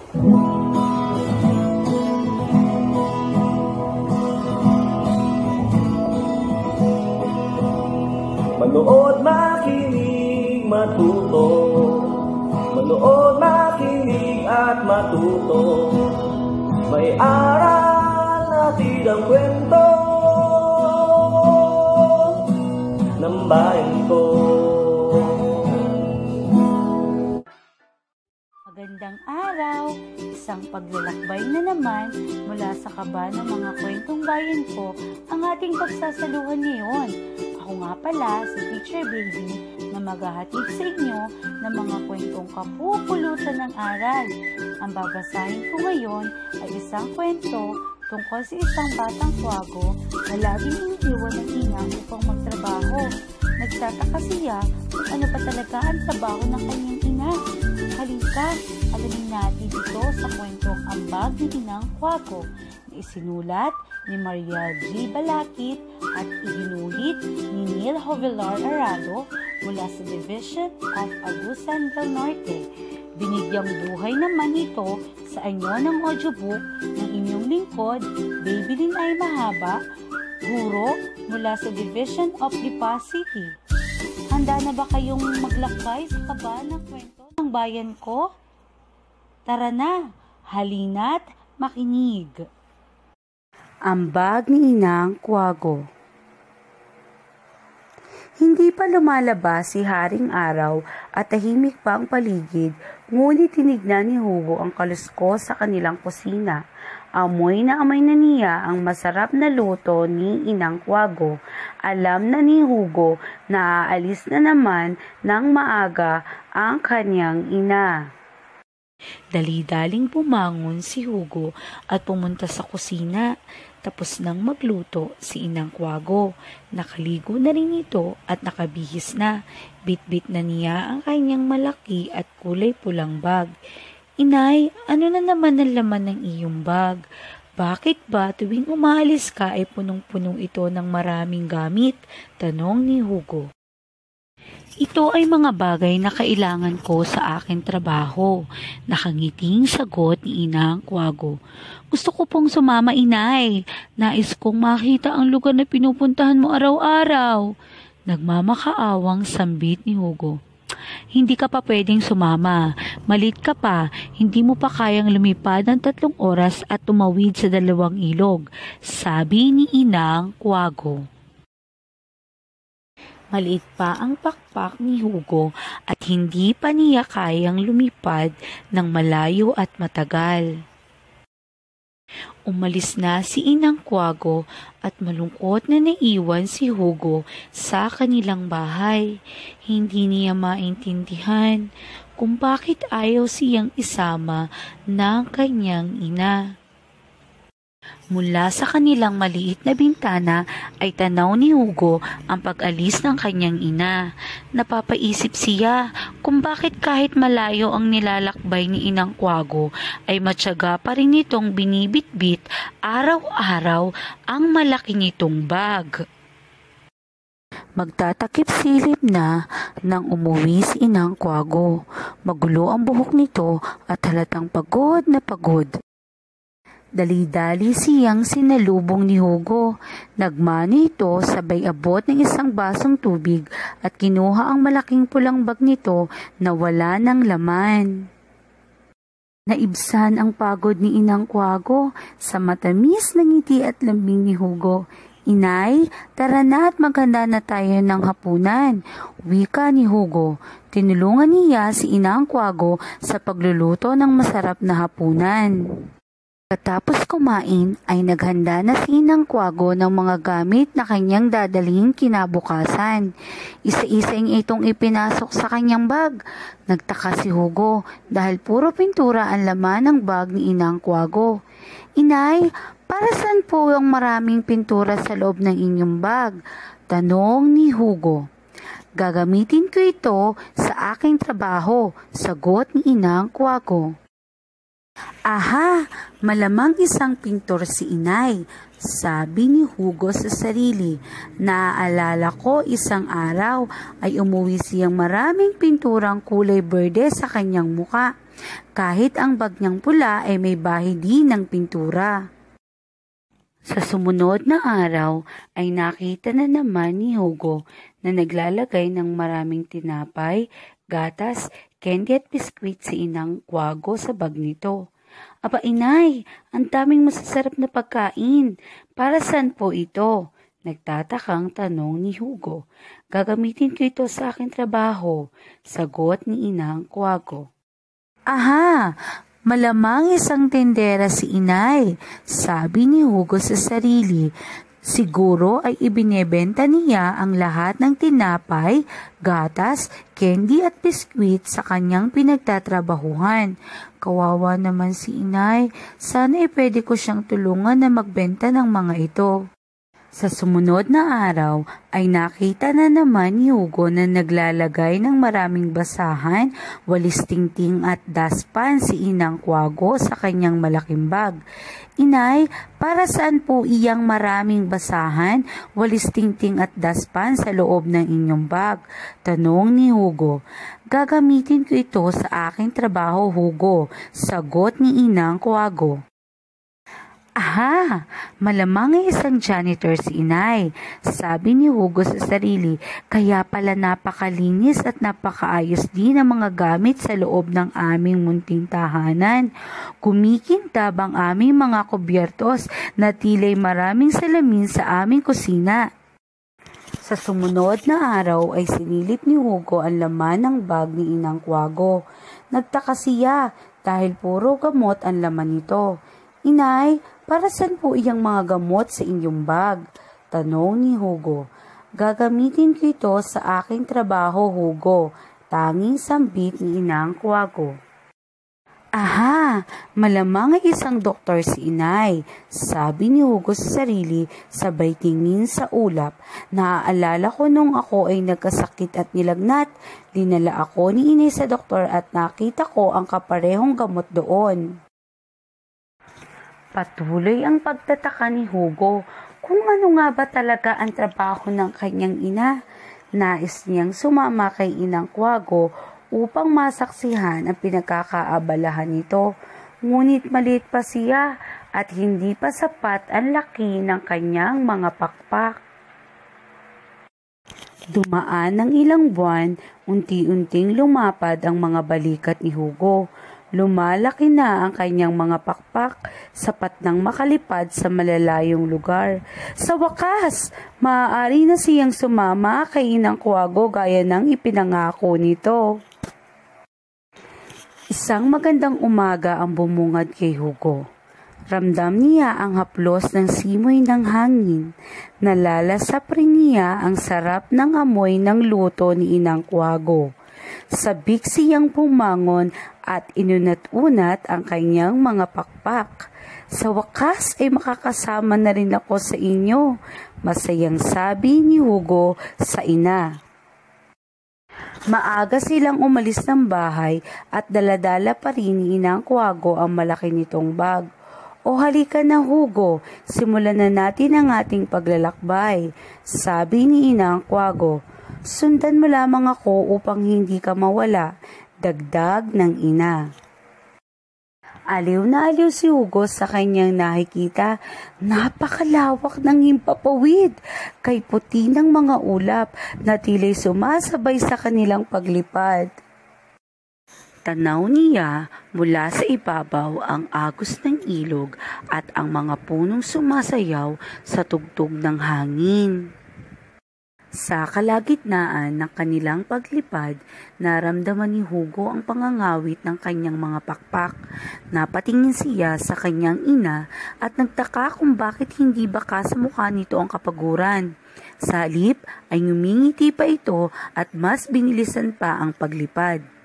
Manood, makinig, matuto. Manood, makinig at matuto. May aral natin ang kwento ng bayan ko. Magandang araw! Isang paglalakbay na naman mula sa kaba ng mga kwentong bayan ko ang ating pagsasaluhan ngayon. Ako nga pala si Teacher Baby na maghahatid sa inyo ng mga kwentong kapupulutan ng aral. Ang babasahin ko ngayon ay isang kwento tungkol sa isang batang kwago na laging iniiwan ng ina upang magtrabaho. Nagtataka siya kung ano pa talaga ang trabaho ng kanyang ina. Halika, alamin natin ito sa kwentong Ambag ni Inang Kwago na isinulat ni Mariel G. Balakit at iginuhit ni Neil Jovelar Arado mula sa Division of Agusan del Norte. Binigyang buhay naman ito sa anyo ng audiobook ng inyong lingkod, Babylin ay Mahaba, guro mula sa Division of Lipa City. Handa na ba kayong maglakbay sa kaba ng kwento ng bayan ko? Tara na, halina't makinig. Ambag ni Inang Kwago. Hindi pa lumalabas si Haring Araw at tahimik pa ang paligid, ngunit tinignan ni Hugo ang kaluskos sa kanilang kusina. Amoy na niya ang masarap na luto ni Inang Kwago. Alam na ni Hugo na aalis na naman ng maaga ang kanyang ina. Dali-daling bumangon si Hugo at pumunta sa kusina. Tapos nang magluto si Inang Kwago. Nakaligo na rin ito at nakabihis na. Bit-bit na niya ang kanyang malaki at kulay pulang bag. Inay, ano na naman ang laman ng iyong bag? Bakit ba tuwing umaalis ka ay punong-punong ito ng maraming gamit? Tanong ni Hugo. Ito ay mga bagay na kailangan ko sa aking trabaho. Nakangiting sagot ni Inang Kwago. Gusto ko pong sumama, Inay. Nais kong makita ang lugar na pinupuntahan mo araw-araw. Nagmamakaawang sambit ni Hugo. Hindi ka pa pwedeng sumama. Malit ka pa. Hindi mo pa kayang lumipad ng 3 oras at tumawid sa 2 ilog. Sabi ni Inang Kwago. Maliit pa ang pakpak ni Hugo at hindi pa niya kayang lumipad ng malayo at matagal. Umalis na si Inang Kwago at malungkot na naiwan si Hugo sa kanilang bahay. Hindi niya maintindihan kung bakit ayaw siyang isama ng kanyang ina. Mula sa kanilang maliit na bintana ay tanaw ni Hugo ang pag-alis ng kanyang ina. Napapaisip siya kung bakit kahit malayo ang nilalakbay ni Inang Kwago ay matyaga pa rin nitong binibitbit araw-araw ang malaki nitong bag. Magtatakip silip na nang umuwi si Inang Kwago. Magulo ang buhok nito at halatang pagod na pagod. Dali-dali siyang sinalubong ni Hugo. Nagmano ito sabay abot ng isang basong tubig at kinuha ang malaking pulang bag nito na wala ng laman. Naibsan ang pagod ni Inang Kwago sa matamis na ngiti at lambing ni Hugo. Inay, tara na at maghanda na tayo ng hapunan. Wika ni Hugo. Tinulungan niya si Inang Kwago sa pagluluto ng masarap na hapunan. Katapos kumain ay naghanda na si Inang Kwago ng mga gamit na kanyang dadalhin kinabukasan. Isa-isa itong ipinasok sa kanyang bag. Nagtaka si Hugo dahil puro pintura ang laman ng bag ni Inang Kwago. Inay, para saan po ang maraming pintura sa loob ng inyong bag? Tanong ni Hugo. Gagamitin ko ito sa aking trabaho, sagot ni Inang Kwago. Aha, malamang isang pintor si Inay, sabi ni Hugo sa sarili. Naaalala ko isang araw ay umuwi siyang maraming pinturang kulay berde sa kanyang muka. Kahit ang bag niyang pula ay may bahid din ng pintura. Sa sumunod na araw ay nakita na naman ni Hugo na naglalagay ng maraming tinapay, gatas, candy at biskwit si Inang Kwago sa bag nito. Aba inay, ang daming masasarap na pagkain. Para saan po ito? Nagtatakang tanong ni Hugo. Gagamitin ko ito sa aking trabaho, sagot ni Inang Kwago. Aha! Malamang isang tendera si inay, sabi ni Hugo sa sarili. Siguro ay ibinebenta niya ang lahat ng tinapay, gatas, candy at biskwit sa kanyang pinagtatrabahuhan. Kawawa naman si inay, sana pwede ko siyang tulungan na magbenta ng mga ito. Sa sumunod na araw ay nakita na naman ni Hugo na naglalagay ng maraming basahan, walis tingting at daspan si Inang Kwago sa kanyang malaking bag. Inay, para saan po iyang maraming basahan, walis tingting at daspan sa loob ng inyong bag? Tanong ni Hugo. Gagamitin ko ito sa aking trabaho, Hugo, sagot ni Inang Kwago. Aha! Malamang ay isang janitor si inay, sabi ni Hugo sa sarili, kaya pala napakalinis at napakaayos din ang mga gamit sa loob ng aming munting tahanan. Kumikintab ang aming mga kubyertos na tila'y maraming salamin sa aming kusina. Sa sumunod na araw ay sinilip ni Hugo ang laman ng bag ni Inang Kwago. Nagtaka siya dahil puro gamot ang laman nito. Inay, para saan po iyang mga gamot sa inyong bag? Tanong ni Hugo. Gagamitin ko ito sa aking trabaho, Hugo. Tanging sambit ni Inang Kwago. Aha! Malamang ay isang doktor si inay, sabi ni Hugo sa sarili sabay tingin sa ulap. Naaalala ko nung ako ay nagkasakit at nilagnat. Dinala ako ni inay sa doktor at nakita ko ang kaparehong gamot doon. Patuloy ang pagtataka ni Hugo kung ano nga ba talaga ang trabaho ng kanyang ina. Nais niyang sumama kay Inang Kwago upang masaksihan ang pinagkakaabalahan nito. Ngunit maliit pa siya at hindi pa sapat ang laki ng kanyang mga pakpak. Dumaan ng ilang buwan, unti-unting lumapad ang mga balikat ni Hugo. Lumalaki na ang kanyang mga pakpak, sapat nang makalipad sa malalayong lugar. Sa wakas, maaari na siyang sumama kay Inang Kwago gaya ng ipinangako nito. Isang magandang umaga ang bumungad kay Hugo. Ramdam niya ang haplos ng simoy ng hangin. Nalalasap rin niya ang sarap ng amoy ng luto ni Inang Kwago. Sabik siyang pumangon at inunat-unat ang kanyang mga pakpak. Sa wakas ay makakasama na rin ako sa inyo, masayang sabi ni Hugo sa ina. Maaga silang umalis ng bahay at daladala pa rin ni Inang Kwago ang malaki nitong bag. O halika na Hugo, simulan na natin ang ating paglalakbay, sabi ni Inang Kwago. Sundan mo lamang ako upang hindi ka mawala, dagdag ng ina. Aliw na aliw si Hugo sa kanyang nakikita. Napakalawak ng himpapawid, kay puti ng mga ulap na tila'y sumasabay sa kanilang paglipad. Tanaw niya mula sa ibabaw ang agos ng ilog at ang mga punong sumasayaw sa tugtog ng hangin. Sa kalagitnaan ng kanilang paglipad, naramdaman ni Hugo ang pangangawit ng kanyang mga pakpak. Napatingin siya sa kanyang ina at nagtaka kung bakit hindi baka sa mukha nito ang kapaguran. Sa halip ay ngumingiti pa ito at mas binilisan pa ang paglipad.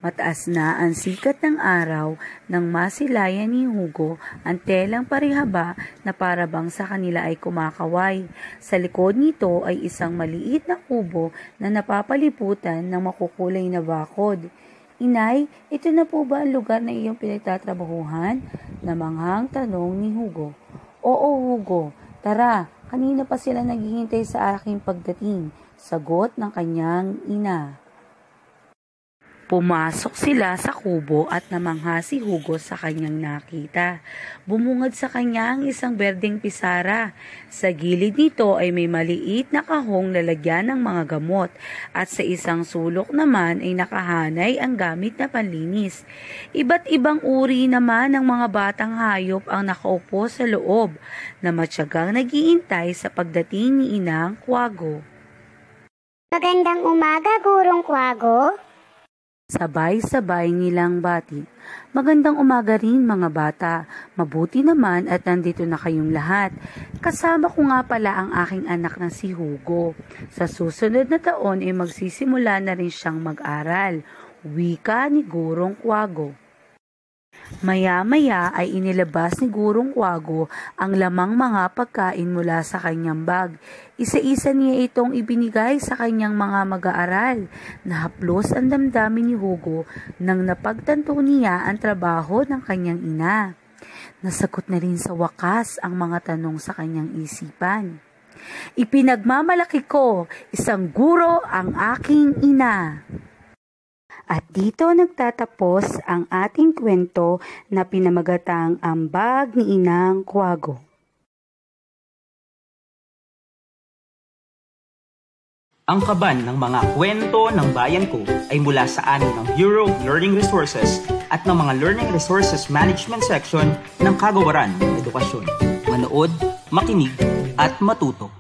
Mataas na ang sikat ng araw nang masilayan ni Hugo ang telang parihaba na parabang sa kanila ay kumakaway. Sa likod nito ay isang maliit na kubo na napapaliputan ng makukulay na bakod. Inay, ito na po ba ang lugar na iyong pinagtatrabahuhan? Namanghang tanong ni Hugo. Oo Hugo, tara, kanina pa sila naghihintay sa aking pagdating, sagot ng kanyang ina. Pumasok sila sa kubo at namangha si Hugo sa kanyang nakita. Bumungad sa kanya ang isang berdeng pisara. Sa gilid nito ay may maliit na kahong lalagyan ng mga gamot at sa isang sulok naman ay nakahanay ang gamit na panlinis. Iba't ibang uri naman ng mga batang hayop ang nakaupo sa loob na matyagang nag-iintay sa pagdating ni Inang Kwago. Magandang umaga, Gurong Kwago. Sabay-sabay nilang bati. Magandang umaga rin mga bata. Mabuti naman at nandito na kayong lahat. Kasama ko nga pala ang aking anak na si Hugo. Sa susunod na taon ay magsisimula na rin siyang mag-aral. Wika ni Gurong Kwago. Maya-maya ay inilabas ni Gurong Kwago ang lamang mga pagkain mula sa kanyang bag. Isa-isa niya itong ibinigay sa kanyang mga mag-aaral. Nahaplos ang damdamin ni Hugo nang napagtanto niya ang trabaho ng kanyang ina. Nasagot na rin sa wakas ang mga tanong sa kanyang isipan. Ipinagmamalaki ko, isang guro ang aking ina. At dito nagtatapos ang ating kwento na pinamagatang Ambag ni Inang Kwago. Ang kaban ng mga kwento ng bayan ko ay mula sa amin ng Bureau of Learning Resources at ng mga Learning Resources Management Section ng Kagawaran ng Edukasyon. Manood, makinig at matuto.